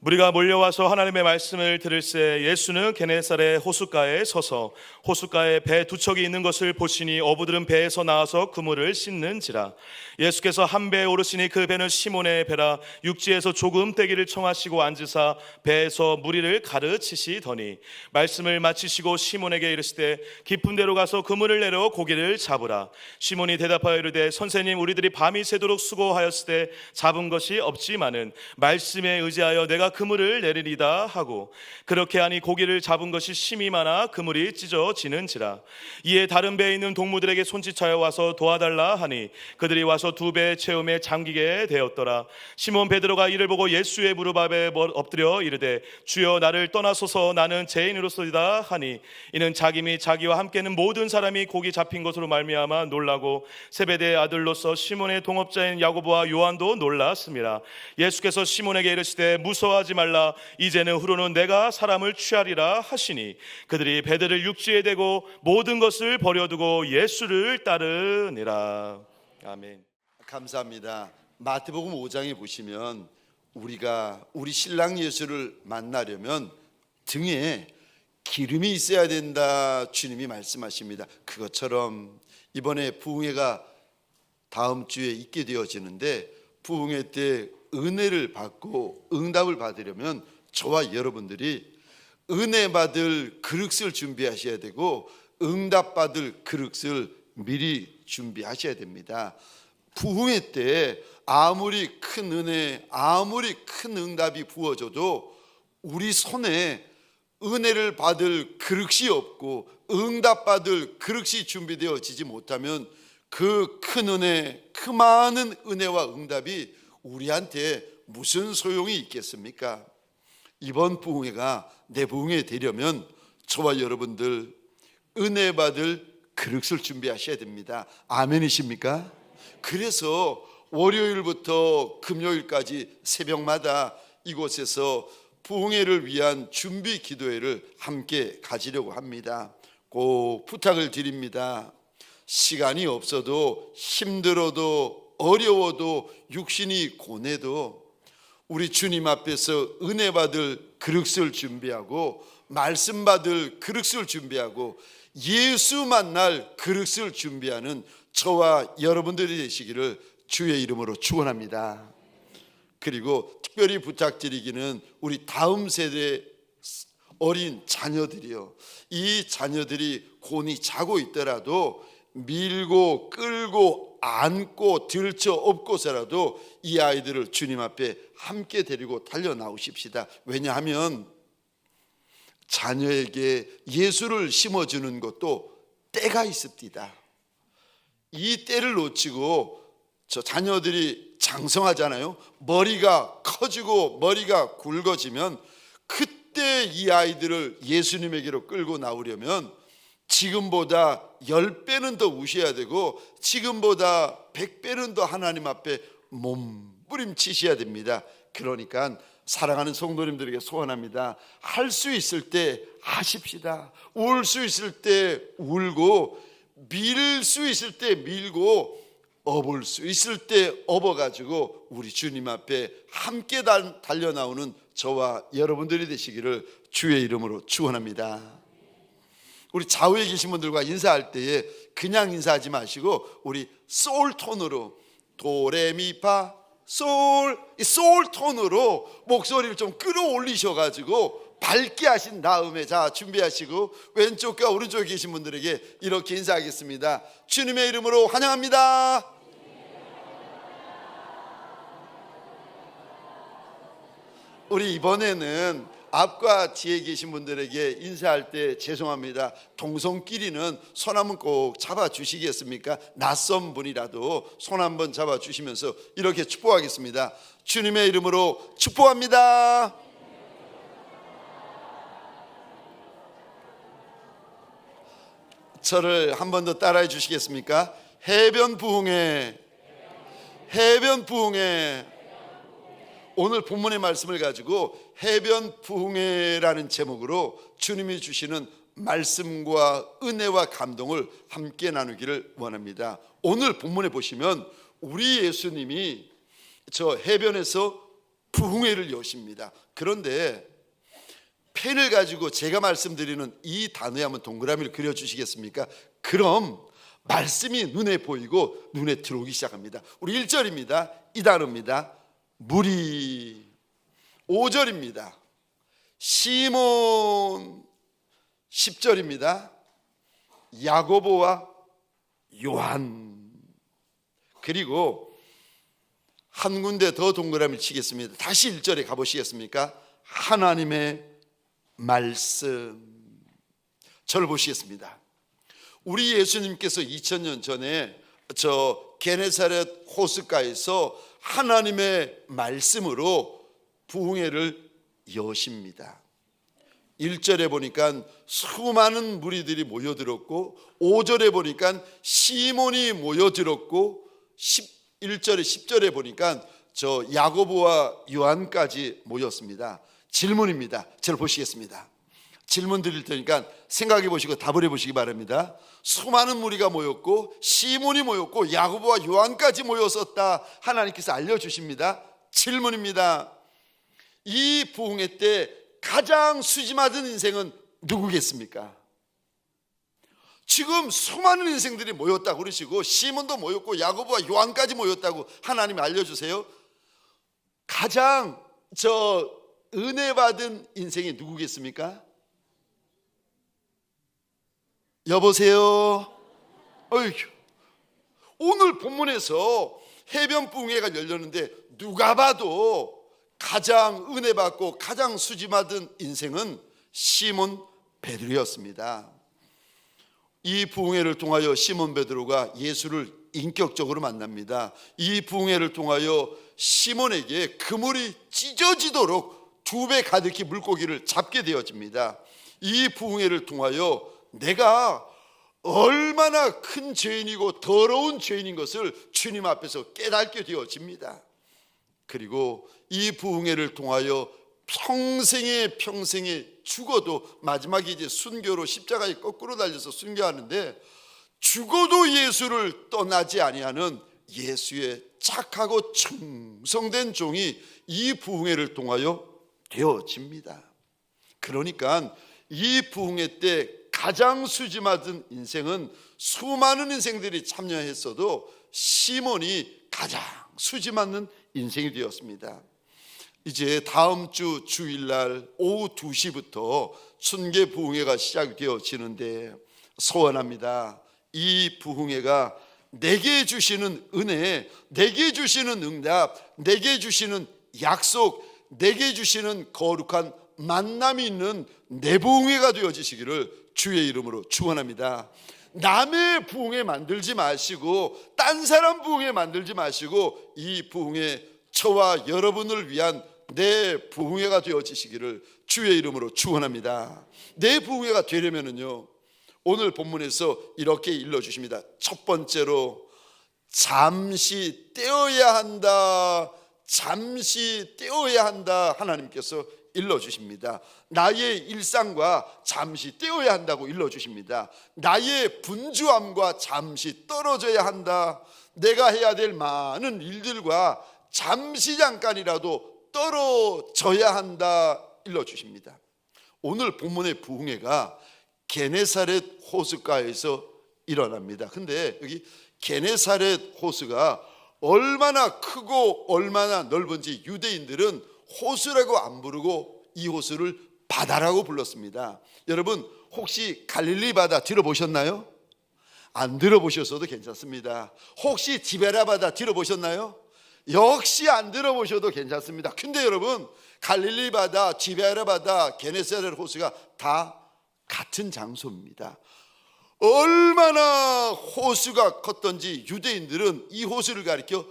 무리가 몰려와서 하나님의 말씀을 들을새 예수는 게네사렛 호숫가에 서서 호숫가에 배 두 척이 있는 것을 보시니 어부들은 배에서 나와서 그물을 씻는지라. 예수께서 한 배에 오르시니 그 배는 시몬의 배라. 육지에서 조금 떼기를 청하시고 앉으사 배에서 무리를 가르치시더니 말씀을 마치시고 시몬에게 이르시되 깊은 데로 가서 그물을 내려 고기를 잡으라. 시몬이 대답하여 이르되 선생님, 우리들이 밤이 새도록 수고하였으되 잡은 것이 없지만은 말씀에 의지하여 내가 그물을 내리리다 하고, 그렇게 하니 고기를 잡은 것이 심이 많아 그물이 찢어지는지라. 이에 다른 배에 있는 동무들에게 손짓하여 와서 도와달라 하니 그들이 와서 두 배 채움에 잠기게 되었더라. 시몬 베드로가 이를 보고 예수의 무릎 앞에 엎드려 이르되 주여, 나를 떠나소서, 나는 죄인으로소이다 하니, 이는 자기 및 자기와 함께는 모든 사람이 고기 잡힌 것으로 말미암아 놀라고 세베대의 아들로서 시몬의 동업자인 야고보와 요한도 놀랐습니다. 예수께서 시몬에게 이르시되 무서워하지 말라, 이제는 후로는 내가 사람을 취하리라 하시니 그들이 배들을 육지에 대고 모든 것을 버려두고 예수를 따르니라. 아멘. 감사합니다. 마태복음 5장에 보시면 우리가 우리 신랑 예수를 만나려면 등에 기름이 있어야 된다, 주님이 말씀하십니다. 그것처럼 이번에 부흥회가 다음 주에 있게 되어지는데, 부흥회 때 은혜를 받고 응답을 받으려면 저와 여러분들이 은혜 받을 그릇을 준비하셔야 되고 응답 받을 그릇을 미리 준비하셔야 됩니다. 부흥회 때 아무리 큰 은혜, 아무리 큰 응답이 부어져도 우리 손에 은혜를 받을 그릇이 없고 응답 받을 그릇이 준비되어지지 못하면 그 큰 은혜, 그 많은 은혜와 응답이 우리한테 무슨 소용이 있겠습니까? 이번 부흥회가 내 부흥회 되려면 저와 여러분들 은혜 받을 그릇을 준비하셔야 됩니다. 아멘이십니까? 그래서 월요일부터 금요일까지 새벽마다 이곳에서 부흥회를 위한 준비 기도회를 함께 가지려고 합니다. 꼭 부탁을 드립니다. 시간이 없어도, 힘들어도, 어려워도, 육신이 고뇌도 우리 주님 앞에서 은혜 받을 그릇을 준비하고 말씀 받을 그릇을 준비하고 예수 만날 그릇을 준비하는 저와 여러분들이 되시기를 주의 이름으로 축원합니다. 그리고 특별히 부탁드리기는 우리 다음 세대 어린 자녀들이요, 이 자녀들이 곤히 자고 있더라도 밀고 끌고 안고 들쳐 업고서라도 이 아이들을 주님 앞에 함께 데리고 달려 나오십시다. 왜냐하면 자녀에게 예수를 심어주는 것도 때가 있습니다. 이 때를 놓치고 저 자녀들이 장성하잖아요. 머리가 커지고 머리가 굵어지면 그때 이 아이들을 예수님에게로 끌고 나오려면 지금보다 10배는 더 우셔야 되고 지금보다 100배는 더 하나님 앞에 몸부림치셔야 됩니다. 그러니까 사랑하는 성도님들에게 소원합니다. 할 수 있을 때 하십시다. 울 수 있을 때 울고, 밀 수 있을 때 밀고, 업을 수 있을 때 업어가지고 우리 주님 앞에 함께 달려 나오는 저와 여러분들이 되시기를 주의 이름으로 축원합니다. 우리 좌우에 계신 분들과 인사할 때에 그냥 인사하지 마시고 우리 소울 톤으로, 도레미파 소울, 이 소울 톤으로 목소리를 좀 끌어올리셔가지고 밝게 하신 다음에, 자 준비하시고 왼쪽과 오른쪽에 계신 분들에게 이렇게 인사하겠습니다. 주님의 이름으로 환영합니다. 우리 이번에는 앞과 뒤에 계신 분들에게 인사할 때 죄송합니다. 동성끼리는 손 한번 꼭 잡아주시겠습니까? 낯선 분이라도 손 한번 잡아주시면서 이렇게 축복하겠습니다. 주님의 이름으로 축복합니다. 저를 한 번 더 따라해 주시겠습니까? 해변 부흥회, 해변 부흥회. 오늘 본문의 말씀을 가지고 해변 부흥회라는 제목으로 주님이 주시는 말씀과 은혜와 감동을 함께 나누기를 원합니다. 오늘 본문에 보시면 우리 예수님이 저 해변에서 부흥회를 여십니다. 그런데 펜을 가지고 제가 말씀드리는 이 단어에 한번 동그라미를 그려주시겠습니까? 그럼 말씀이 눈에 보이고 눈에 들어오기 시작합니다. 우리 1절입니다. 이 단어입니다. 무리. 5절입니다. 시몬. 10절입니다. 야고보와 요한. 그리고 한 군데 더 동그라미를 치겠습니다. 다시 1절에 가보시겠습니까? 하나님의 말씀. 저를 보시겠습니다. 우리 예수님께서 2000년 전에 저 게네사렛 호숫가에서 하나님의 말씀으로 부흥회를 여십니다. 1절에 보니까 수많은 무리들이 모여들었고 5절에 보니까 시몬이 모여들었고 1절에 10절에 보니까 저 야고보와 요한까지 모였습니다. 질문입니다. 저를 보시겠습니다. 질문 드릴 테니까 생각해 보시고 답을 해 보시기 바랍니다. 수많은 무리가 모였고 시몬이 모였고 야고보와 요한까지 모였었다. 하나님께서 알려주십니다. 질문입니다. 이 부흥회 때 가장 수지맞은 인생은 누구겠습니까? 지금 수많은 인생들이 모였다고 그러시고 시몬도 모였고 야고보와 요한까지 모였다고 하나님이 알려주세요. 가장 은혜 받은 인생이 누구겠습니까? 여보세요? 어휴, 오늘 본문에서 해변 부흥회가 열렸는데 누가 봐도 가장 은혜 받고 가장 수지 받은 인생은 시몬 베드로였습니다. 이 부흥회를 통하여 시몬 베드로가 예수를 인격적으로 만납니다. 이 부흥회를 통하여 시몬에게 그물이 찢어지도록 2배 가득히 물고기를 잡게 되어집니다. 이 부흥회를 통하여 내가 얼마나 큰 죄인이고 더러운 죄인인 것을 주님 앞에서 깨닫게 되어집니다. 그리고 이 부흥회를 통하여 평생에 죽어도 마지막에 이제 순교로 십자가에 거꾸로 달려서 순교하는데 죽어도 예수를 떠나지 아니하는 예수의 착하고 충성된 종이 이 부흥회를 통하여 되어집니다. 그러니까 이 부흥회 때 가장 수지맞은 인생은 수많은 인생들이 참여했어도 시몬이 가장 수지맞는 인생이 되었습니다. 이제 다음 주 주일날 오후 2시부터 순계 부흥회가 시작되어지는데 소원합니다. 이 부흥회가 내게 주시는 은혜, 내게 주시는 응답, 내게 주시는 약속, 내게 주시는 거룩한 만남이 있는 내 부흥회가 되어지시기를 주의 이름으로 축원합니다. 남의 부흥회 만들지 마시고 딴 사람 부흥회 만들지 마시고 이 부흥회 저와 여러분을 위한 내 부흥회가 되어지시기를 주의 이름으로 축원합니다. 내 부흥회가 되려면은요, 오늘 본문에서 이렇게 일러주십니다. 첫 번째로 잠시 떼어야 한다. 잠시 떼어야 한다. 하나님께서 일러주십니다. 나의 일상과 잠시 떼어야 한다고 일러주십니다. 나의 분주함과 잠시 떨어져야 한다. 내가 해야 될 많은 일들과 잠시 잠깐이라도 떨어져야 한다 일러주십니다. 오늘 본문의 부흥회가 게네사렛 호숫가에서 일어납니다. 근데 여기 게네사렛 호수가 얼마나 크고 얼마나 넓은지 유대인들은 호수라고 안 부르고 이 호수를 바다라고 불렀습니다. 여러분 혹시 갈릴리 바다 들어보셨나요? 안 들어보셨어도 괜찮습니다. 혹시 디베라 바다 들어보셨나요? 역시 안 들어보셔도 괜찮습니다. 근데 여러분 갈릴리 바다, 디베라 바다, 게네사렛 호수가 다 같은 장소입니다. 얼마나 호수가 컸던지 유대인들은 이 호수를 가리켜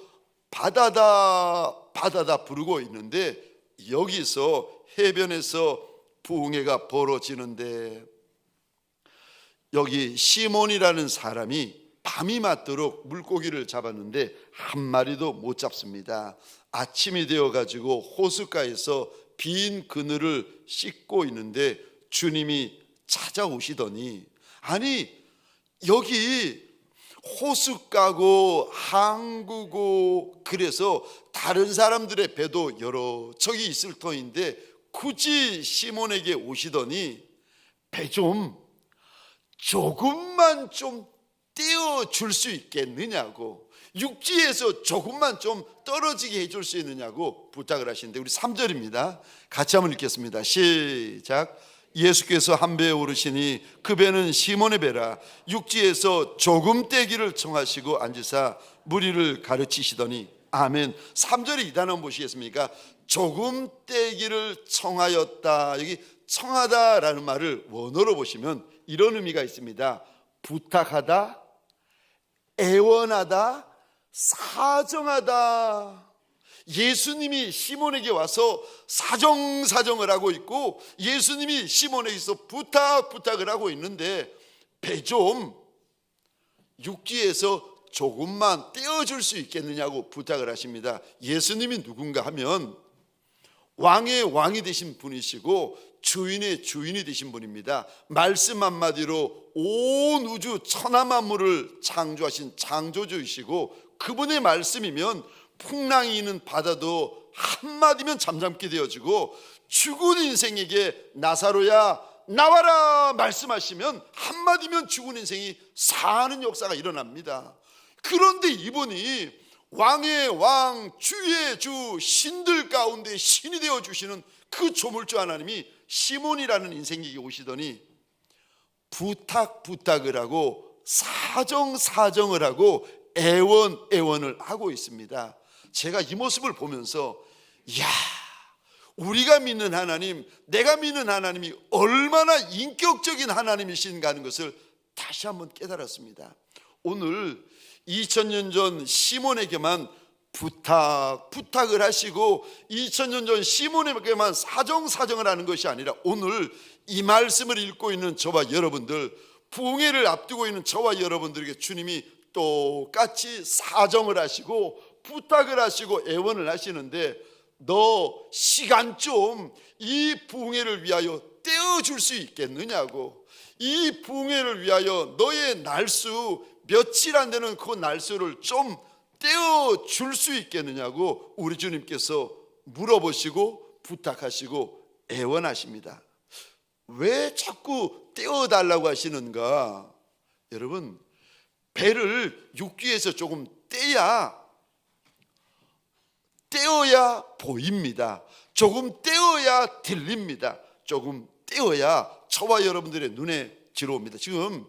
바다다 부르고 있는데 여기서 해변에서 부흥회가 벌어지는데 여기 시몬이라는 사람이 밤이 맞도록 물고기를 잡았는데 한 마리도 못 잡습니다. 아침이 되어가지고 호숫가에서 빈 그늘을 씻고 있는데 주님이 찾아오시더니 아니 여기 호숫가고 항구고 그래서 다른 사람들의 배도 여러 척이 있을 터인데 굳이 시몬에게 오시더니 배 조금만 좀 떼어줄 수 있겠느냐고, 육지에서 조금만 좀 떨어지게 해줄 수 있느냐고 부탁을 하시는데, 우리 3절입니다. 같이 한번 읽겠습니다. 시작. 예수께서 한 배에 오르시니 그 배는 시몬의 배라. 육지에서 조금 떼기를 청하시고 앉으사 무리를 가르치시더니. 아멘. 3절에 이 단어 보시겠습니까? 조금 떼기를 청하였다. 여기 청하다라는 말을 원어로 보시면 이런 의미가 있습니다. 부탁하다, 애원하다, 사정하다. 예수님이 시몬에게 와서 사정을 하고 있고, 예수님이 시몬에게서 부탁을 하고 있는데, 배 좀 육지에서 조금만 떼어줄 수 있겠느냐고 부탁을 하십니다. 예수님이 누군가 하면 왕의 왕이 되신 분이시고 주인의 주인이 되신 분입니다. 말씀 한마디로 온 우주 천하 만물을 창조하신 창조주이시고, 그분의 말씀이면 풍랑이 있는 바다도 한마디면 잠잠게 되어지고, 죽은 인생에게 나사로야 나와라 말씀하시면 한마디면 죽은 인생이 사는 역사가 일어납니다. 그런데 이분이 왕의 왕, 주의 주, 신들 가운데 신이 되어주시는 그 조물주 하나님이 시몬이라는 인생에게 오시더니 부탁을 하고 사정을 하고 애원을 하고 있습니다. 제가 이 모습을 보면서, 이야, 우리가 믿는 하나님, 내가 믿는 하나님이 얼마나 인격적인 하나님이신가 하는 것을 다시 한번 깨달았습니다. 오늘 2000년 전 시몬에게만 부탁을 하시고 2000년 전 시몬에게만 사정을 하는 것이 아니라, 오늘 이 말씀을 읽고 있는 저와 여러분들, 부흥회를 앞두고 있는 저와 여러분들에게 주님이 똑같이 사정을 하시고 부탁을 하시고 애원을 하시는데, 너 시간 좀 이 부흥회를 위하여 떼어줄 수 있겠느냐고, 이 부흥회를 위하여 너의 날수 며칠 안 되는 그 날수를 좀 떼어줄 수 있겠느냐고 우리 주님께서 물어보시고 부탁하시고 애원하십니다. 왜 자꾸 떼어달라고 하시는가? 여러분, 배를 육지에서 조금 떼어야 보입니다. 조금 떼어야 들립니다. 조금 떼어야 저와 여러분들의 눈에 들어옵니다. 지금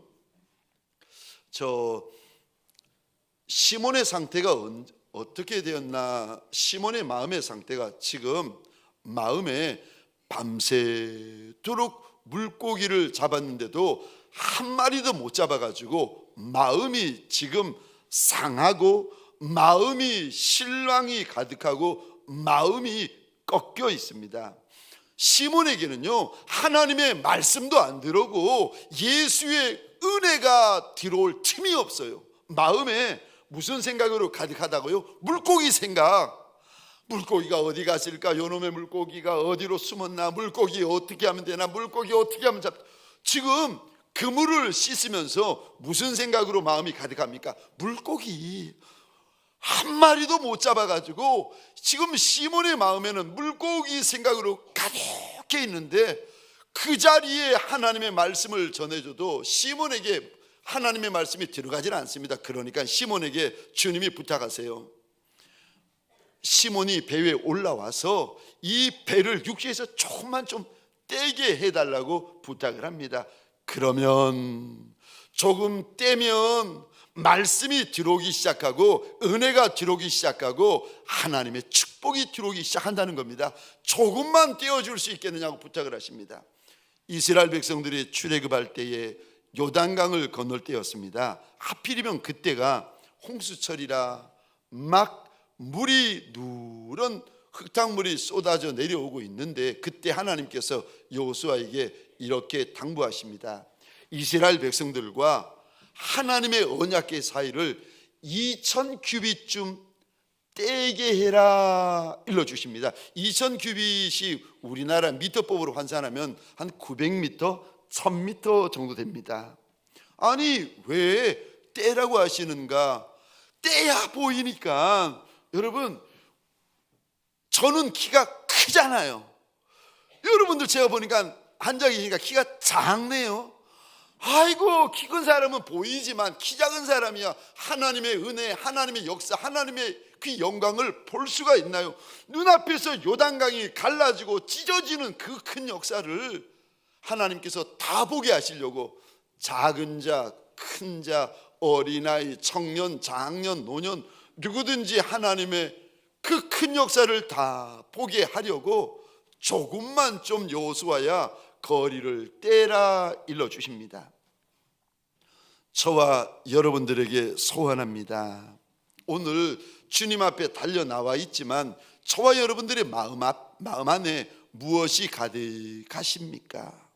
시몬의 상태가 어떻게 되었나? 시몬의 마음의 상태가 지금 마음에 밤새도록 물고기를 잡았는데도 한 마리도 못 잡아가지고 마음이 지금 상하고 마음이 실망이 가득하고 마음이 꺾여 있습니다. 시몬에게는요, 하나님의 말씀도 안 들어오고 예수의 은혜가 들어올 틈이 없어요. 마음에 무슨 생각으로 가득하다고요? 물고기 생각. 물고기가 어디 갔을까? 요놈의 물고기가 어디로 숨었나? 물고기 어떻게 하면 되나? 물고기 어떻게 하면 지금 그물을 씻으면서 무슨 생각으로 마음이 가득합니까? 물고기 한 마리도 못 잡아가지고 지금 시몬의 마음에는 물고기 생각으로 가득해 있는데, 그 자리에 하나님의 말씀을 전해줘도 시몬에게 하나님의 말씀이 들어가지는 않습니다. 그러니까 시몬에게 주님이 부탁하세요. 시몬이 배 위에 올라와서 이 배를 육지에서 조금만 좀 떼게 해달라고 부탁을 합니다. 그러면 조금 떼면 말씀이 들어오기 시작하고 은혜가 들어오기 시작하고 하나님의 축복이 들어오기 시작한다는 겁니다. 조금만 떼어줄 수 있겠느냐고 부탁을 하십니다. 이스라엘 백성들이 출애굽할 때에 요단강을 건널 때였습니다. 하필이면 그때가 홍수철이라 막 물이 누런 흙탕물이 쏟아져 내려오고 있는데, 그때 하나님께서 여호수아에게 이렇게 당부하십니다. 이스라엘 백성들과 하나님의 언약궤 사이를 2000규빗쯤 떼게 해라 일러주십니다. 2000규빗이 우리나라 미터법으로 환산하면 한 900m, 1000m 정도 됩니다. 아니, 왜 때라고 하시는가? 때야 보이니까 여러분, 저는 키가 크잖아요. 여러분들 제가 보니까 앉아 계시니까 키가 작네요. 아이고, 키 큰 사람은 보이지만 키 작은 사람이야 하나님의 은혜, 하나님의 역사, 하나님의 그 영광을 볼 수가 있나요? 눈앞에서 요단강이 갈라지고 찢어지는 그 큰 역사를 하나님께서 다 보게 하시려고 작은 자, 큰 자, 어린아이, 청년, 장년, 노년 누구든지 하나님의 그 큰 역사를 다 보게 하려고 조금만 좀 요수와야 거리를 떼라 일러주십니다. 저와 여러분들에게 소원합니다. 오늘 주님 앞에 달려 나와 있지만 저와 여러분들의 마음 안에 무엇이 가득하십니까?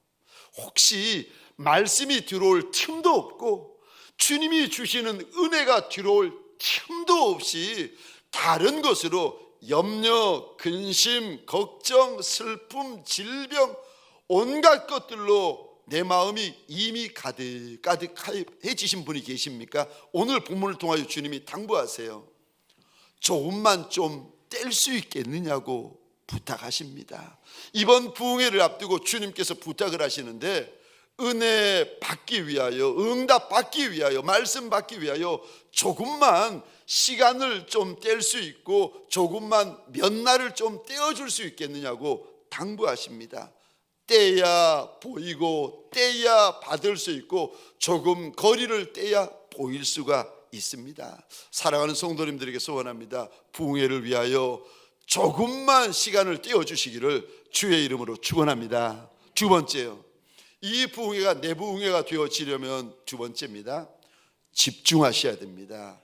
혹시 말씀이 들어올 틈도 없고 주님이 주시는 은혜가 들어올 틈도 없이 다른 것으로 염려, 근심, 걱정, 슬픔, 질병 온갖 것들로 내 마음이 이미 가득해지신 분이 계십니까? 오늘 본문을 통하여 주님이 당부하세요. 조금만 좀 뗄 수 있겠느냐고 부탁하십니다. 이번 부흥회를 앞두고 주님께서 부탁을 하시는데 은혜 받기 위하여, 응답 받기 위하여, 말씀 받기 위하여 조금만 시간을 좀 뗄 수 있고 조금만 몇 날을 좀 떼어줄 수 있겠느냐고 당부하십니다. 떼야 보이고 떼야 받을 수 있고 조금 거리를 떼야 보일 수가 있습니다. 사랑하는 성도님들에게 소원합니다. 부흥회를 위하여 조금만 시간을 떼어주시기를 주의 이름으로 축원합니다. 두 번째요, 이 부흥회가 내 부흥회가 되어지려면 두 번째입니다. 집중하셔야 됩니다.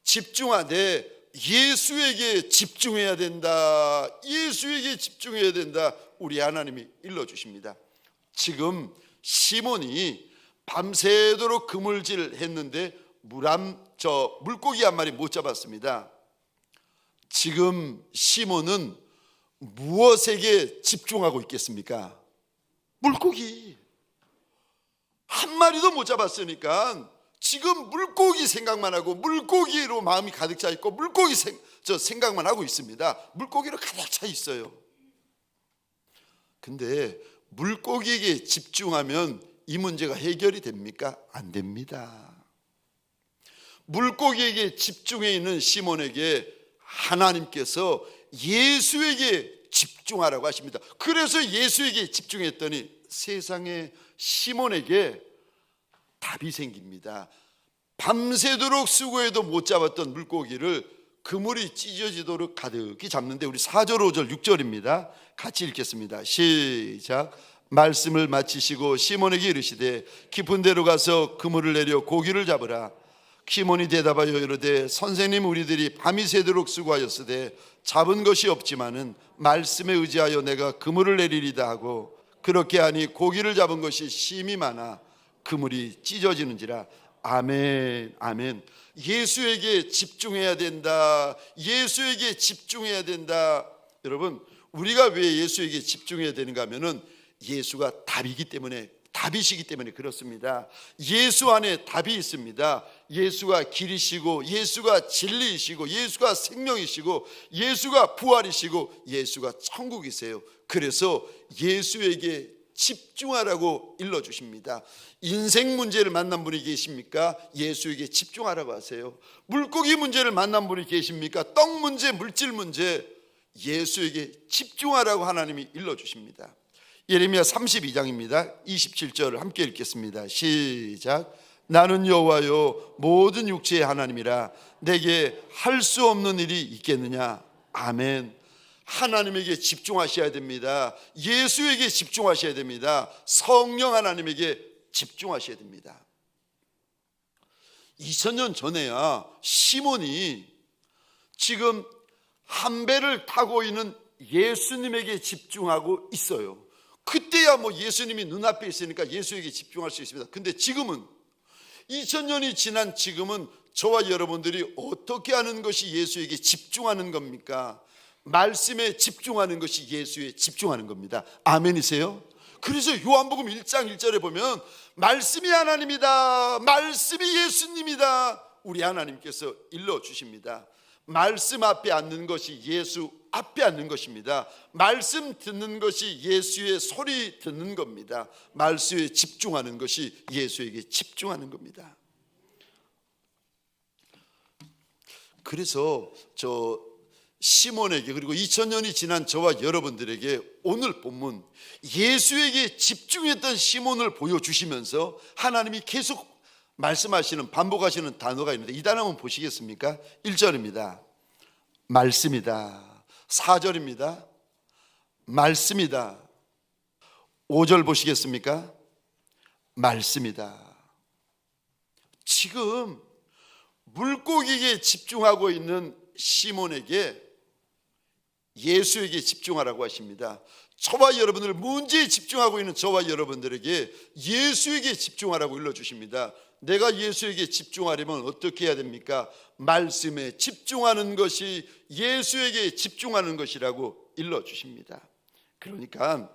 집중하되 예수에게 집중해야 된다. 예수에게 집중해야 된다. 우리 하나님이 일러주십니다. 지금 시몬이 밤새도록 그물질 했는데 물고기 한 마리 못 잡았습니다. 지금 시몬은 무엇에게 집중하고 있겠습니까? 물고기 한 마리도 못 잡았으니까 지금 물고기 생각만 하고 물고기로 마음이 가득 차 있고 물고기 생각만 하고 있습니다. 물고기로 가득 차 있어요. 근데 물고기에게 집중하면 이 문제가 해결이 됩니까? 안 됩니다. 물고기에게 집중해 있는 시몬에게 하나님께서 예수에게 집중하라고 하십니다. 그래서 예수에게 집중했더니 세상에 시몬에게 답이 생깁니다. 밤새도록 수고해도 못 잡았던 물고기를 그물이 찢어지도록 가득히 잡는데, 우리 4절 5절 6절입니다 같이 읽겠습니다. 시작. 말씀을 마치시고 시몬에게 이르시되 깊은 데로 가서 그물을 내려 고기를 잡으라. 시몬이 대답하여 이르되 선생님, 우리들이 밤이 새도록 수고하였으되 잡은 것이 없지만은 말씀에 의지하여 내가 그물을 내리리다 하고, 그렇게 하니 고기를 잡은 것이 심히 많아 그물이 찢어지는지라. 아멘, 아멘. 예수에게 집중해야 된다. 예수에게 집중해야 된다. 여러분, 우리가 왜 예수에게 집중해야 되는가 하면은 예수가 답이기 때문에, 답이시기 때문에 그렇습니다. 예수 안에 답이 있습니다. 예수가 길이시고 예수가 진리이시고 예수가 생명이시고 예수가 부활이시고 예수가 천국이세요. 그래서 예수에게 집중하라고 일러주십니다. 인생 문제를 만난 분이 계십니까? 예수에게 집중하라고 하세요. 물고기 문제를 만난 분이 계십니까? 떡 문제, 물질 문제, 예수에게 집중하라고 하나님이 일러주십니다. 예레미야 32장입니다 27절을 함께 읽겠습니다. 시작. 나는 여호와요 모든 육체의 하나님이라 내게 할 수 없는 일이 있겠느냐. 아멘. 하나님에게 집중하셔야 됩니다. 예수에게 집중하셔야 됩니다. 성령 하나님에게 집중하셔야 됩니다. 2000년 전에야 시몬이 지금 한 배를 타고 있는 예수님에게 집중하고 있어요. 그때야 뭐 예수님이 눈앞에 있으니까 예수에게 집중할 수 있습니다. 근데 지금은 2000년이 지난 지금은 저와 여러분들이 어떻게 하는 것이 예수에게 집중하는 겁니까? 말씀에 집중하는 것이 예수에 집중하는 겁니다. 아멘이세요? 그래서 요한복음 1장 1절에 보면 말씀이 하나님이다, 말씀이 예수님이다, 우리 하나님께서 일러주십니다. 말씀 앞에 앉는 것이 예수 앞에 앉는 것입니다. 말씀 듣는 것이 예수의 소리 듣는 겁니다. 말씀에 집중하는 것이 예수에게 집중하는 겁니다. 그래서 저 시몬에게, 그리고 2000년이 지난 저와 여러분들에게 오늘 본문 예수에게 집중했던 시몬을 보여주시면서 하나님이 계속 말씀하시는, 반복하시는 단어가 있는데 이 단어 한번 보시겠습니까? 1절입니다. 말씀이다. 4절입니다. 말씀이다. 5절 보시겠습니까? 말씀이다. 지금 물고기에 집중하고 있는 시몬에게 예수에게 집중하라고 하십니다. 저와 여러분들, 문제에 집중하고 있는 저와 여러분들에게 예수에게 집중하라고 일러주십니다. 내가 예수에게 집중하려면 어떻게 해야 됩니까? 말씀에 집중하는 것이 예수에게 집중하는 것이라고 일러주십니다. 그러니까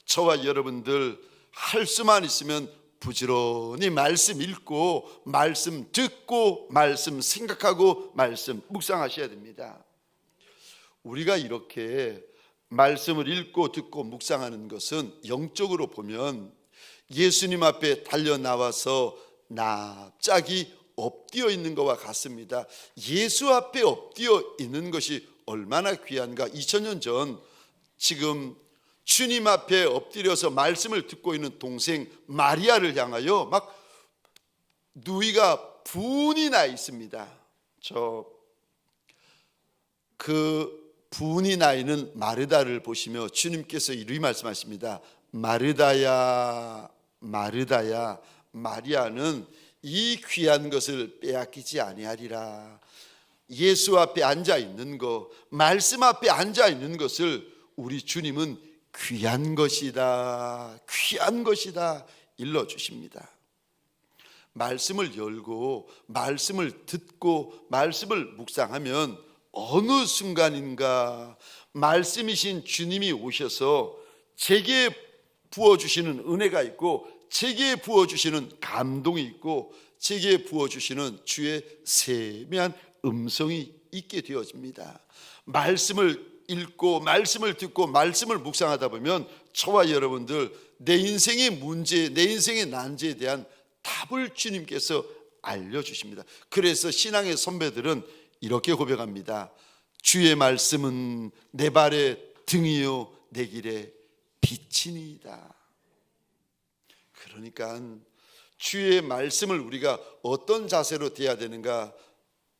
저와 여러분들 할 수만 있으면 부지런히 말씀 읽고, 말씀 듣고, 말씀 생각하고, 말씀 묵상하셔야 됩니다. 우리가 이렇게 말씀을 읽고 듣고 묵상하는 것은 영적으로 보면 예수님 앞에 달려나와서 납작이 엎드려 있는 것과 같습니다. 예수 앞에 엎드려 있는 것이 얼마나 귀한가. 2000년 전 지금 주님 앞에 엎드려서 말씀을 듣고 있는 동생 마리아를 향하여 막 누이가 분이 나 있습니다. 그 분이 나 있는 마르다를 보시며 주님께서 이렇게 말씀하십니다. 마르다야, 마르다야, 마리아는 이 귀한 것을 빼앗기지 아니하리라. 예수 앞에 앉아 있는 것, 말씀 앞에 앉아 있는 것을 우리 주님은 귀한 것이다, 귀한 것이다 일러주십니다. 말씀을 열고 말씀을 듣고 말씀을 묵상하면 어느 순간인가 말씀이신 주님이 오셔서 제게 부어주시는 은혜가 있고, 제게 부어주시는 감동이 있고, 제게 부어주시는 주의 세미한 음성이 있게 되어집니다. 말씀을 읽고 말씀을 듣고 말씀을 묵상하다 보면 저와 여러분들 내 인생의 문제, 내 인생의 난제에 대한 답을 주님께서 알려주십니다. 그래서 신앙의 선배들은 이렇게 고백합니다. 주의 말씀은 내 발의 등이요 내 길의 빛이니이다. 그러니까 주의 말씀을 우리가 어떤 자세로 대해야 되는가,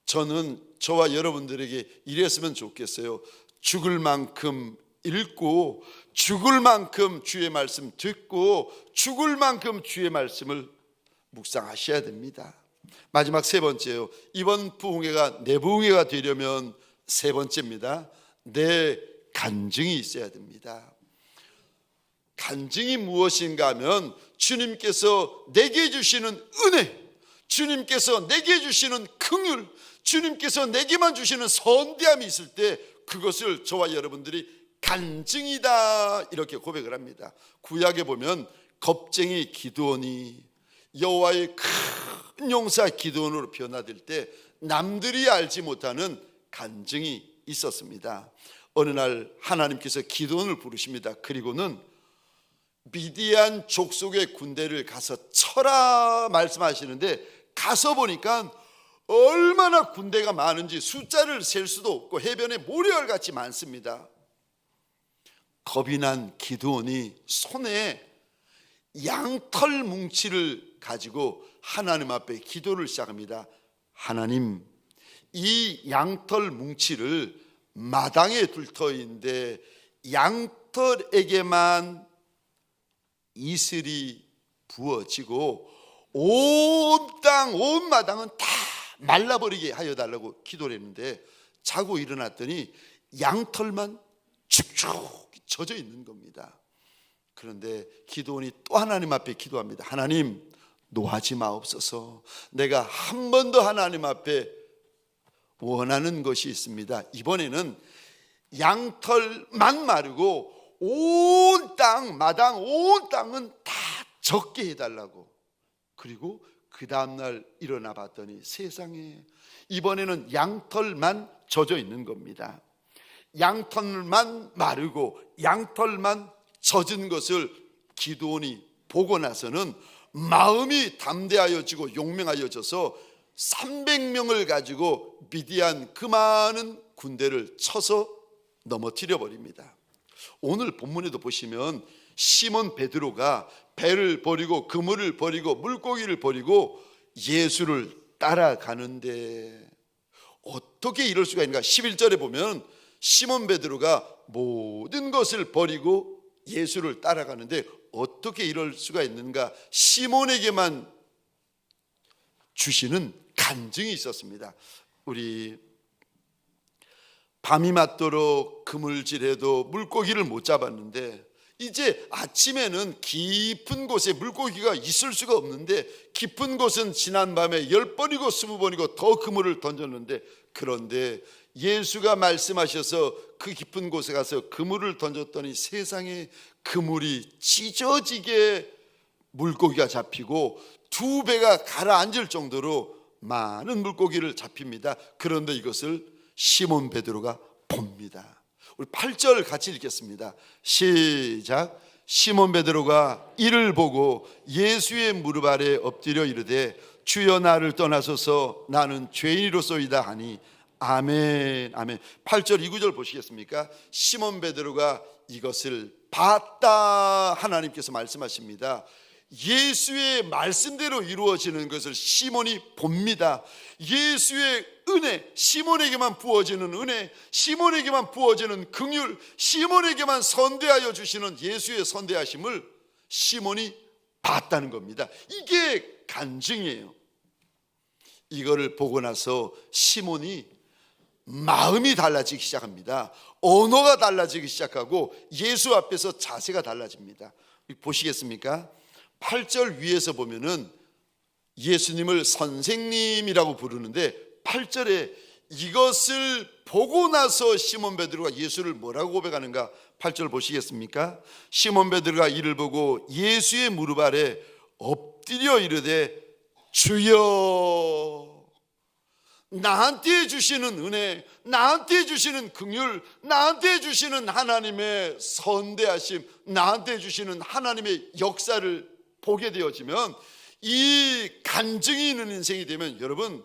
저는 저와 여러분들에게 이랬으면 좋겠어요. 죽을 만큼 읽고, 죽을 만큼 주의 말씀 듣고, 죽을 만큼 주의 말씀을 묵상하셔야 됩니다. 마지막 세 번째요. 이번 부흥회가 내 부흥회가 되려면 세 번째입니다. 내 간증이 있어야 됩니다. 간증이 무엇인가 하면 주님께서 내게 주시는 은혜, 주님께서 내게 주시는 긍휼, 주님께서 내게만 주시는 선대함이 있을 때 그것을 저와 여러분들이 간증이다 이렇게 고백을 합니다. 구약에 보면 겁쟁이 기드온이 여호와의 큰 용사 기드온으로 변화될 때 남들이 알지 못하는 간증이 있었습니다. 어느 날 하나님께서 기드온을 부르십니다. 그리고는 미디안 족속의 군대를 가서 쳐라 말씀하시는데, 가서 보니까 얼마나 군대가 많은지 숫자를 셀 수도 없고 해변에 모래알같이 많습니다. 겁이 난 기드온이 손에 양털 뭉치를 가지고 하나님 앞에 기도를 시작합니다. 하나님, 이 양털 뭉치를 마당에 둘 터인데 양털에게만 이슬이 부어지고 온 땅, 온 마당은 다 말라버리게 하여 달라고 기도를 했는데, 자고 일어났더니 양털만 축축 젖어 있는 겁니다. 그런데 기드온이 또 하나님 앞에 기도합니다. 하나님, 노하지 마옵소서. 내가 한 번 더 하나님 앞에 원하는 것이 있습니다. 이번에는 양털만 마르고 온 땅, 마당 온 땅은 다 젖게 해달라고. 그리고 그 다음날 일어나 봤더니 세상에, 이번에는 양털만 젖어 있는 겁니다. 양털만 마르고 양털만 젖은 것을 기드온이 보고 나서는 마음이 담대하여지고 용맹하여져서 300명을 가지고 미디안 그 많은 군대를 쳐서 넘어뜨려 버립니다. 오늘 본문에도 보시면 시몬 베드로가 배를 버리고 그물을 버리고 물고기를 버리고 예수를 따라가는데 어떻게 이럴 수가 있는가? 11절에 보면 시몬 베드로가 모든 것을 버리고 예수를 따라가는데 어떻게 이럴 수가 있는가? 시몬에게만 주시는 간증이 있었습니다. 우리 밤이 맞도록 그물질해도 물고기를 못 잡았는데 이제 아침에는 깊은 곳에 물고기가 있을 수가 없는데 깊은 곳은 지난밤에 10번이고 20번이고 더 그물을 던졌는데, 그런데 예수가 말씀하셔서 그 깊은 곳에 가서 그물을 던졌더니 세상에 그물이 찢어지게 물고기가 잡히고 2배가 가라앉을 정도로 많은 물고기를 잡힙니다. 그런데 이것을 시몬 베드로가 봅니다. 우리 8절 같이 읽겠습니다. 시작. 시몬 베드로가 이를 보고 예수의 무릎 아래 엎드려 이르되 주여 나를 떠나소서 나는 죄인이로소이다 하니 아멘 아멘. 8절 2구절 보시겠습니까? 시몬 베드로가 이것을 봤다. 하나님께서 말씀하십니다. 예수의 말씀대로 이루어지는 것을 시몬이 봅니다. 예수의 은혜, 시몬에게만 부어지는 은혜, 시몬에게만 부어지는 긍휼, 시몬에게만 선대하여 주시는 예수의 선대하심을 시몬이 봤다는 겁니다. 이게 간증이에요. 이거를 보고 나서 시몬이 마음이 달라지기 시작합니다. 언어가 달라지기 시작하고 예수 앞에서 자세가 달라집니다. 보시겠습니까? 8절 위에서 보면은 예수님을 선생님이라고 부르는데 8절에 이것을 보고 나서 시몬 베드로가 예수를 뭐라고 고백하는가? 8절 보시겠습니까? 시몬 베드로가 이를 보고 예수의 무릎 아래 엎드려 이르되 주여, 나한테 주시는 은혜, 나한테 주시는 긍휼, 나한테 주시는 하나님의 선대하심, 나한테 주시는 하나님의 역사를 보게 되어지면, 이 간증이 있는 인생이 되면 여러분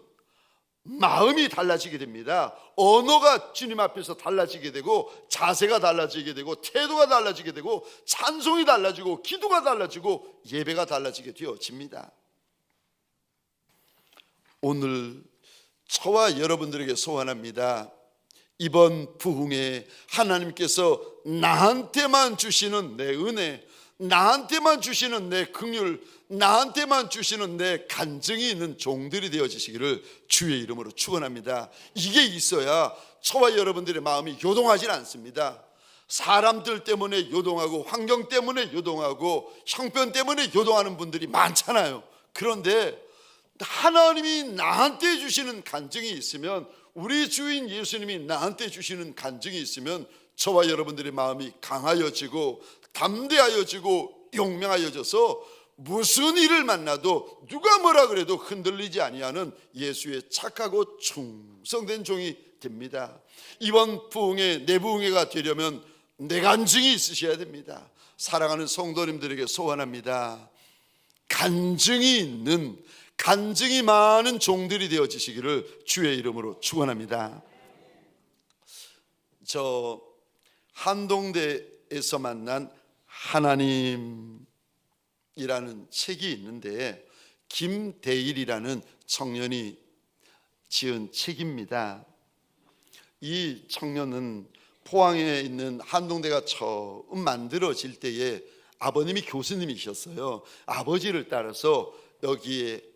마음이 달라지게 됩니다. 언어가 주님 앞에서 달라지게 되고 자세가 달라지게 되고 태도가 달라지게 되고 찬송이 달라지고 기도가 달라지고 예배가 달라지게 되어집니다. 오늘 저와 여러분들에게 소원합니다. 이번 부흥에 하나님께서 나한테만 주시는 내 은혜, 나한테만 주시는 내 긍휼, 나한테만 주시는 내 간증이 있는 종들이 되어지시기를 주의 이름으로 축원합니다. 이게 있어야 저와 여러분들의 마음이 요동하지 않습니다. 사람들 때문에 요동하고 환경 때문에 요동하고 형편 때문에 요동하는 분들이 많잖아요. 그런데 하나님이 나한테 주시는 간증이 있으면, 우리 주인 예수님이 나한테 주시는 간증이 있으면 저와 여러분들의 마음이 강하여지고 담대하여지고 용맹하여져서 무슨 일을 만나도 누가 뭐라 그래도 흔들리지 아니하는 예수의 착하고 충성된 종이 됩니다. 이번 부흥회, 내 부흥회가 되려면 내 간증이 있으셔야 됩니다. 사랑하는 성도님들에게 소원합니다. 간증이 있는, 간증이 많은 종들이 되어지시기를 주의 이름으로 축원합니다. 저 한동대에서 만난 하나님이라는 책이 있는데 김대일이라는 청년이 지은 책입니다. 이 청년은 포항에 있는 한동대가 처음 만들어질 때에 아버님이 교수님이셨어요. 아버지를 따라서 여기에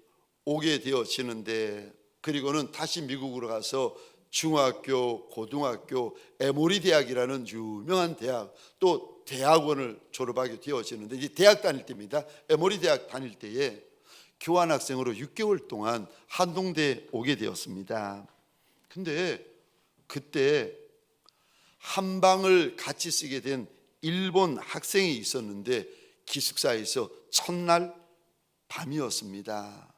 오게 되어지는데, 그리고는 다시 미국으로 가서 중학교, 고등학교, 에모리 대학이라는 유명한 대학, 또 대학원을 졸업하게 되어지는데, 이제 대학 다닐 때입니다. 에모리 대학 다닐 때에 교환학생으로 6개월 동안 한동대에 오게 되었습니다. 근데 그때 한 방을 같이 쓰게 된 일본 학생이 있었는데 기숙사에서 첫날 밤이었습니다.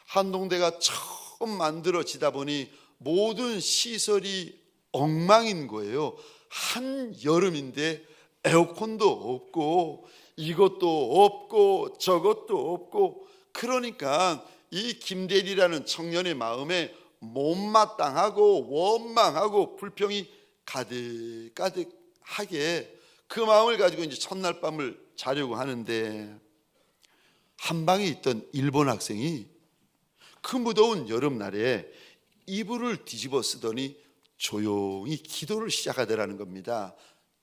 한동대가 처음 만들어지다 보니 모든 시설이 엉망인 거예요. 한여름인데 에어컨도 없고 이것도 없고 저것도 없고, 그러니까 이 김대리라는 청년의 마음에 못마땅하고 원망하고 불평이 가득가득하게 그 마음을 가지고 이제 첫날 밤을 자려고 하는데, 한 방에 있던 일본 학생이 그 무더운 여름날에 이불을 뒤집어 쓰더니 조용히 기도를 시작하더라는 겁니다.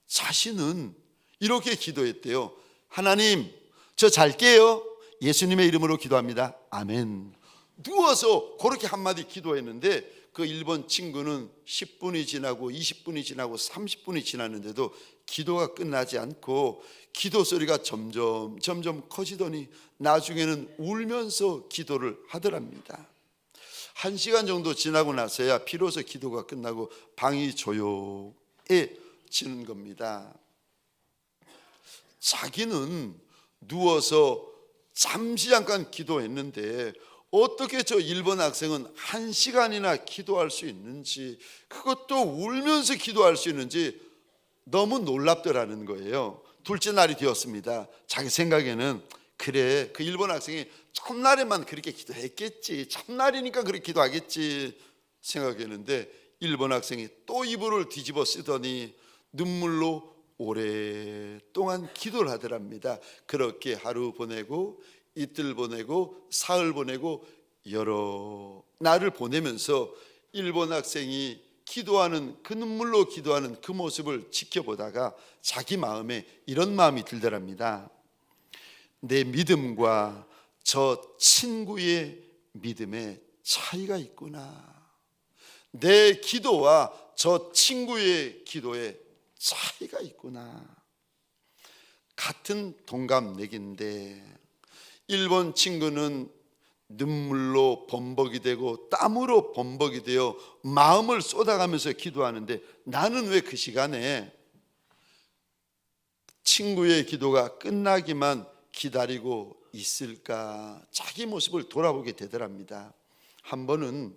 자신은 이렇게 기도했대요. 하나님, 저 잘게요. 예수님의 이름으로 기도합니다. 아멘. 누워서 그렇게 한마디 기도했는데 그 일본 친구는 10분이 지나고 20분이 지나고 30분이 지났는데도 기도가 끝나지 않고 기도 소리가 점점 커지더니 나중에는 울면서 기도를 하더랍니다. 1시간 정도 지나고 나서야 비로소 기도가 끝나고 방이 조용해지는 겁니다. 자기는 누워서 잠시 잠깐 기도했는데 어떻게 저 일본 학생은 1시간이나 기도할 수 있는지, 그것도 울면서 기도할 수 있는지 너무 놀랍더라는 거예요. 둘째 날이 되었습니다. 자기 생각에는 그래, 그 일본 학생이 첫날에만 그렇게 기도했겠지, 첫날이니까 그렇게 기도하겠지 생각했는데, 일본 학생이 또 이불을 뒤집어 쓰더니 눈물로 오랫동안 기도를 하더랍니다. 그렇게 하루 보내고 이틀 보내고 사흘 보내고 여러 날을 보내면서 일본 학생이 기도하는, 그 눈물로 기도하는 그 모습을 지켜보다가 자기 마음에 이런 마음이 들더랍니다. 내 믿음과 저 친구의 믿음에 차이가 있구나. 내 기도와 저 친구의 기도에 차이가 있구나. 같은 동갑내기인데 일본 친구는 눈물로 범벅이 되고 땀으로 범벅이 되어 마음을 쏟아가면서 기도하는데, 나는 왜 그 시간에 친구의 기도가 끝나기만 기다리고 있을까? 자기 모습을 돌아보게 되더랍니다. 한 번은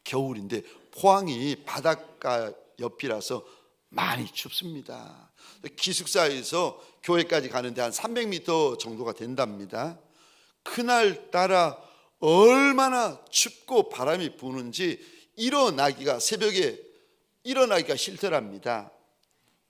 겨울인데 포항이 바닷가 옆이라서 많이 춥습니다. 기숙사에서 교회까지 가는데 한 300m 정도가 된답니다. 그날따라 얼마나 춥고 바람이 부는지 새벽에 일어나기가 싫더랍니다.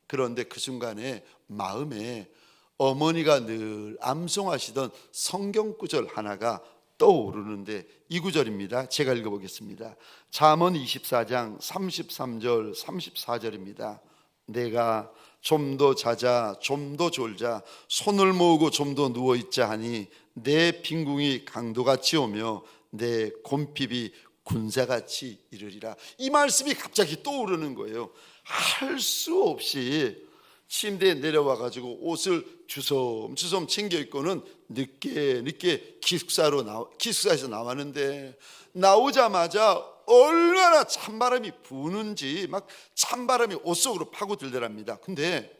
그런데 그 순간에 마음에 어머니가 늘 암송하시던 성경 구절 하나가 떠오르는데, 이 구절입니다. 제가 읽어보겠습니다. 잠언 24장 33절 34절입니다. 내가 좀 더 자자 좀 더 졸자 손을 모으고 좀 더 누워있자 하니 내 빈궁이 강도같이 오며 내 곰핍이 군사같이 이르리라. 이 말씀이 갑자기 떠오르는 거예요. 할 수 없이 침대에 내려와 가지고 옷을 주섬주섬 챙겨 입고는 늦게 기숙사에서 나왔는데, 나오자마자 얼마나 찬바람이 부는지 막 찬바람이 옷 속으로 파고들더랍니다. 근데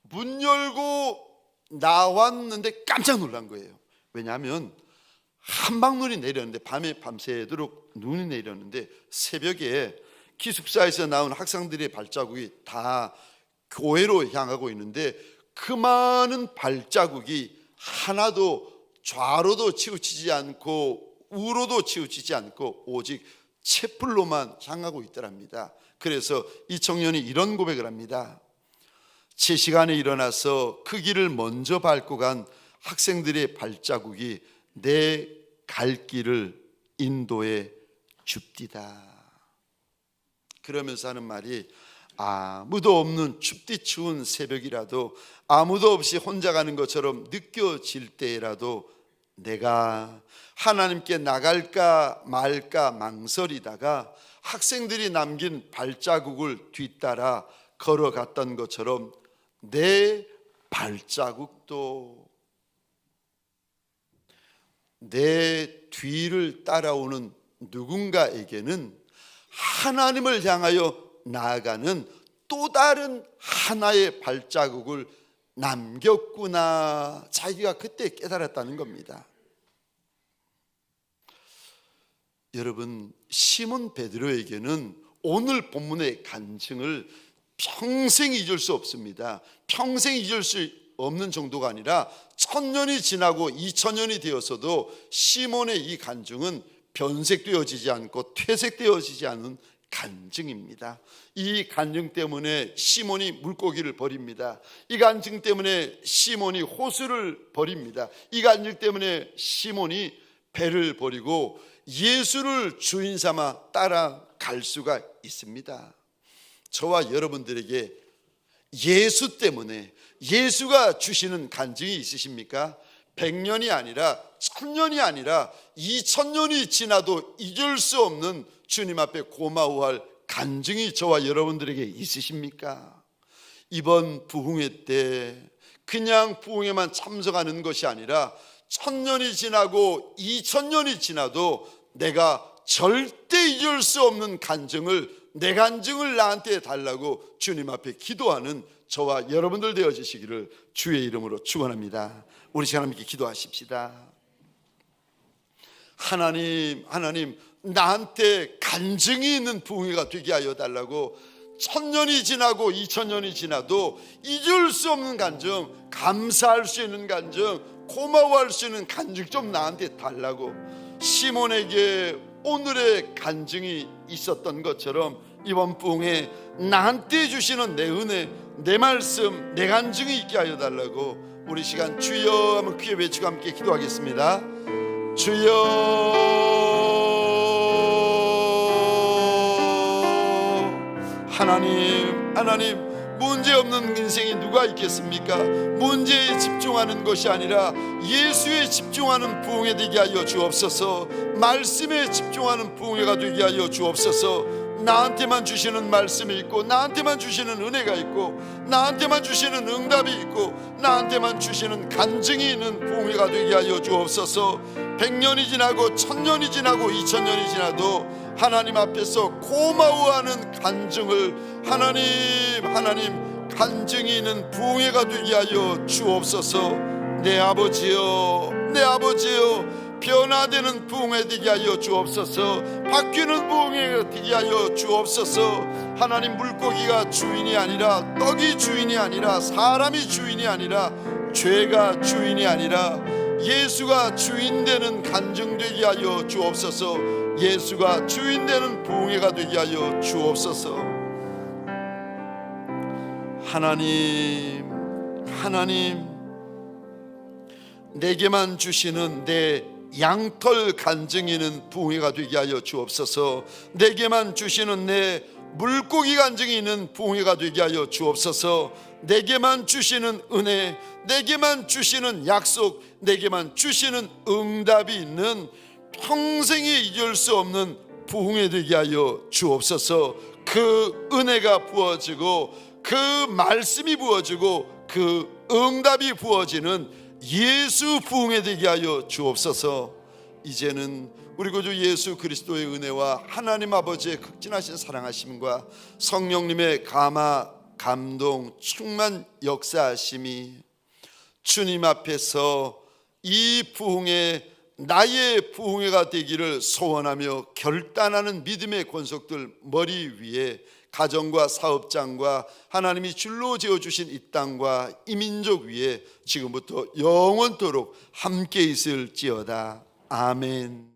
문 열고 나왔는데 깜짝 놀란 거예요. 왜냐하면 한방눈이 내렸는데, 밤새도록 눈이 내렸는데 새벽에 기숙사에서 나온 학생들의 발자국이 다 교회로 향하고 있는데, 그 많은 발자국이 하나도 좌로도 치우치지 않고 우로도 치우치지 않고 오직 촛불로만 향하고 있더랍니다. 그래서 이 청년이 이런 고백을 합니다. 제 시간에 일어나서 그 길을 먼저 밟고 간 학생들의 발자국이 내 갈 길을 인도해 줍디다. 그러면서 하는 말이, 아무도 없는 춥디 추운 새벽이라도, 아무도 없이 혼자 가는 것처럼 느껴질 때라도 내가 하나님께 나갈까 말까 망설이다가 학생들이 남긴 발자국을 뒤따라 걸어갔던 것처럼 내 발자국도 내 뒤를 따라오는 누군가에게는 하나님을 향하여 나아가는 또 다른 하나의 발자국을 남겼구나, 자기가 그때 깨달았다는 겁니다. 여러분, 시몬 베드로에게는 오늘 본문의 간증을 평생 잊을 수 없습니다. 평생 잊을 수 없는 정도가 아니라 1000년이 지나고 2000년이 되었어도 시몬의 이 간증은 변색되어지지 않고 퇴색되어지지 않은 간증입니다. 이 간증 때문에 시몬이 물고기를 버립니다. 이 간증 때문에 시몬이 호수를 버립니다. 이 간증 때문에 시몬이 배를 버리고 예수를 주인 삼아 따라갈 수가 있습니다. 저와 여러분들에게 예수 때문에, 예수가 주시는 간증이 있으십니까? 100년이 아니라 1000년이 아니라 2000년이 지나도 잊을 수 없는 주님 앞에 고마워할 간증이 저와 여러분들에게 있으십니까? 이번 부흥회 때 그냥 부흥회만 참석하는 것이 아니라 1000년이 지나고 2000년이 지나도 내가 절대 잊을 수 없는 간증을, 내 간증을 나한테 달라고 주님 앞에 기도하는 저와 여러분들 되어주시기를 주의 이름으로 축원합니다. 우리 시간 함께 기도하십시다. 하나님, 나한테 간증이 있는 부흥회가 되게 하여 달라고 1000년이 지나고 2000년이 지나도 잊을 수 없는 간증, 감사할 수 있는 간증, 고마워할 수 있는 간증 좀 나한테 달라고 시몬에게 오늘의 간증이 있었던 것처럼 이번 부흥회 나한테 주시는 내 은혜, 내 말씀, 내 간증이 있게 하여 달라고 우리 시간 주여 한번 크게 외치고 함께 기도하겠습니다. 주여, 하나님, 문제없는 인생이 누가 있겠습니까? 문제에 집중하는 것이 아니라 예수에 집중하는 부흥회 되게 하여 주옵소서. 말씀에 집중하는 부흥회가 되게 하여 주옵소서. 나한테만 주시는 말씀이 있고, 나한테만 주시는 은혜가 있고, 나한테만 주시는 응답이 있고, 나한테만 주시는 간증이 있는 부흥회가 되게 하여 주옵소서. 100년이 지나고 1000년이 지나고 2000년이 지나도 하나님 앞에서 고마워하는 간증을, 하나님 간증이 있는 부흥회가 되게 하여 주옵소서. 내 아버지여, 변화되는 부흥회 되게 하여 주옵소서. 바뀌는 부흥회 되게 하여 주옵소서. 하나님, 물고기가 주인이 아니라, 떡이 주인이 아니라, 사람이 주인이 아니라, 죄가 주인이 아니라 예수가 주인 되는 간증 되게 하여 주옵소서. 예수가 주인 되는 부흥회가 되게 하여 주옵소서. 하나님, 내게만 주시는 내 양털 간증이는 부흥회가 되게 하여 주옵소서. 내게만 주시는 내 물고기 간증이 있는 부흥회가 되게 하여 주옵소서. 내게만 주시는 은혜, 내게만 주시는 약속, 내게만 주시는 응답이 있는 평생에 잊을 수 없는 부흥회 되게 하여 주옵소서. 그 은혜가 부어지고, 그 말씀이 부어지고, 그 응답이 부어지는 예수 부흥회 되게 하여 주옵소서. 이제는 우리 구주 예수 그리스도의 은혜와 하나님 아버지의 극진하신 사랑하심과 성령님의 감화, 감동, 충만 역사하심이 주님 앞에서 이 부흥회, 나의 부흥회가 되기를 소원하며 결단하는 믿음의 권속들 머리 위에 가정과 사업장과 하나님이 줄로 지어주신 이 땅과 이 민족 위에 지금부터 영원토록 함께 있을지어다. 아멘.